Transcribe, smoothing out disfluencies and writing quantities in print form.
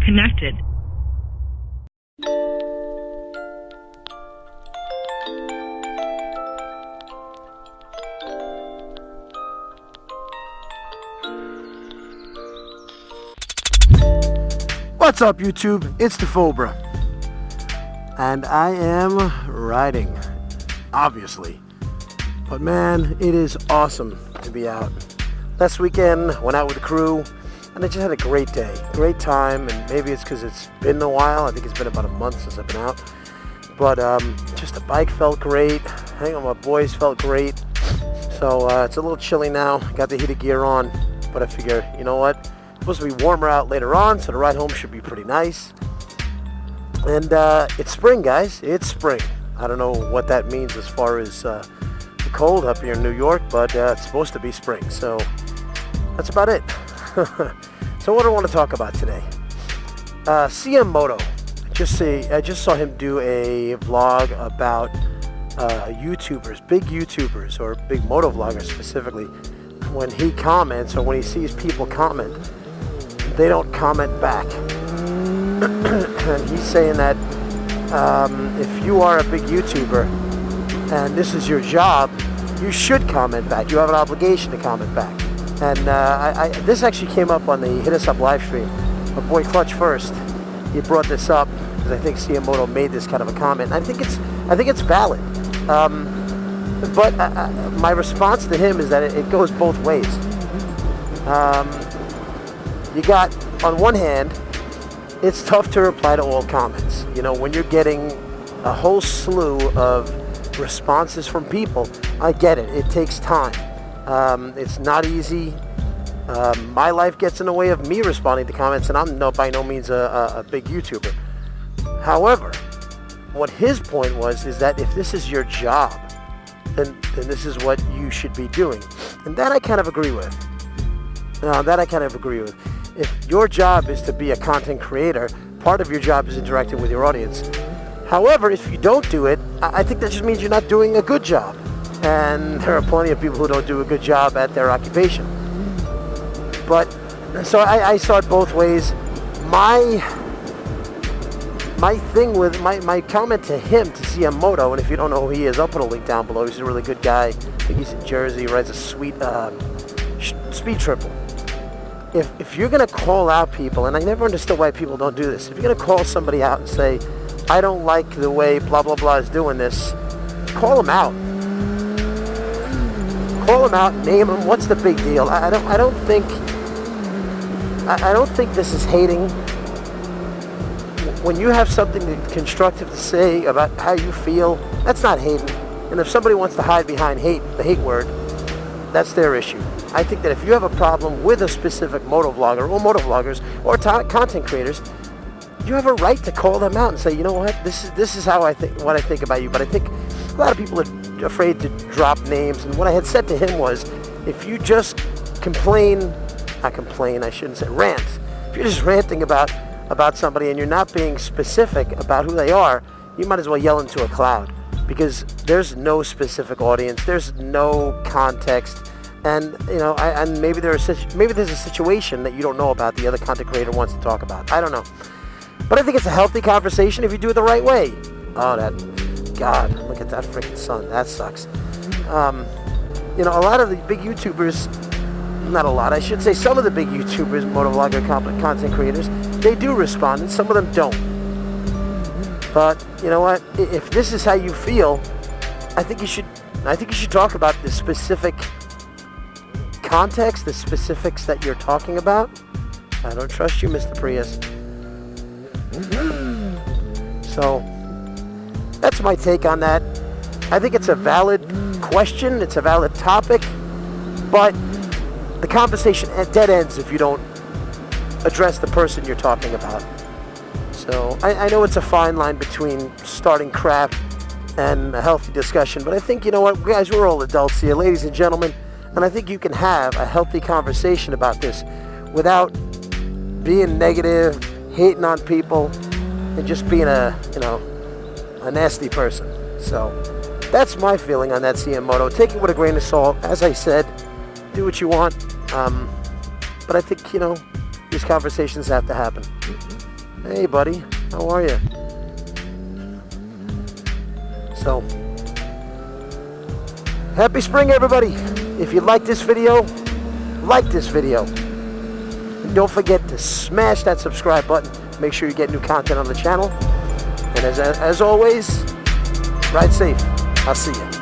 connected. What's up, YouTube? It's dafobra, and I am riding, obviously. But man, it is awesome to be out. Last weekend, went out with the crew, and I just had a great day, great time. And maybe it's because it's been a while. I think it's been about a month since I've been out. But just the bike felt great. Hanging out with my boys felt great. So it's a little chilly now. Got the heated gear on, but I figure, you know what? It's supposed to be warmer out later on, so the ride home should be pretty nice. And it's spring, guys. It's spring. I don't know what that means as far as the cold up here in New York, but it's supposed to be spring. So that's about it. So what do I want to talk about today? CMMoto. I just saw him do a vlog about YouTubers, big YouTubers, or big motovloggers specifically. When he comments or when he sees people comment, they don't comment back. And he's saying that if you are a big YouTuber and this is your job, you should comment back. You have an obligation to comment back. And this actually came up on the Hit Us Up live stream. My boy Clutch First, he brought this up because I think CMMoto made this kind of a comment. And I think it's valid. But my response to him is that it goes both ways. You got, on one hand, it's tough to reply to all comments. You know, when you're getting a whole slew of responses from people, I get it. It takes time. It's not easy. My life gets in the way of me responding to comments, and I'm by no means a big YouTuber. However, what his point was is that if this is your job, then this is what you should be doing. And that I kind of agree with. If your job is to be a content creator, part of your job is interacting with your audience. However, if you don't do it, I think that just means you're not doing a good job. And there are plenty of people who don't do a good job at their occupation. But, so I saw it both ways. My comment to him, to CMMoto, and if you don't know who he is, I'll put a link down below. He's a really good guy. I think he's in Jersey. He rides a sweet speed triple. If you're going to call out people, and I never understood why people don't do this. If you're going to call somebody out and say, I don't like the way blah, blah, blah is doing this, call them out. Call them out, name them. What's the big deal? I don't think this is hating. When you have something constructive to say about how you feel, that's not hating. And if somebody wants to hide behind the hate word, that's their issue. I think that if you have a problem with a specific motovlogger or motovloggers or content creators, you have a right to call them out and say, you know what, this is how I think, what I think about you. But I think a lot of people are afraid to drop names. And what I had said to him was, if you just rant. If you're just ranting about somebody and you're not being specific about who they are, you might as well yell into a cloud, because there's no specific audience, there's no context, and you know, and maybe there's a situation that you don't know about the other content creator wants to talk about. I don't know, but I think it's a healthy conversation if you do it the right way. Oh, God, look at that freaking sun. That sucks. You know, a lot of the big YouTubers, not a lot, I should say, some of the big YouTubers, motovlogger content creators, they do respond, and some of them don't. But you know what? If this is how you feel, I think you should talk about the specific context, the specifics that you're talking about. I don't trust you, Mr. Prius. So that's my take on that. I think it's a valid question. It's a valid topic, but the conversation dead ends if you don't address the person you're talking about. So I know it's a fine line between starting crap and a healthy discussion, but I think, you know what, guys, we're all adults here, ladies and gentlemen, and I think you can have a healthy conversation about this without being negative, hating on people, and just being a nasty person. So that's my feeling on that CMMoto. Take it with a grain of salt. As I said, do what you want. But I think, these conversations have to happen. Hey buddy, how are you? So, happy spring everybody. If you like this video, like this video. And don't forget to smash that subscribe button. Make sure you get new content on the channel. And as always, ride safe. I'll see you.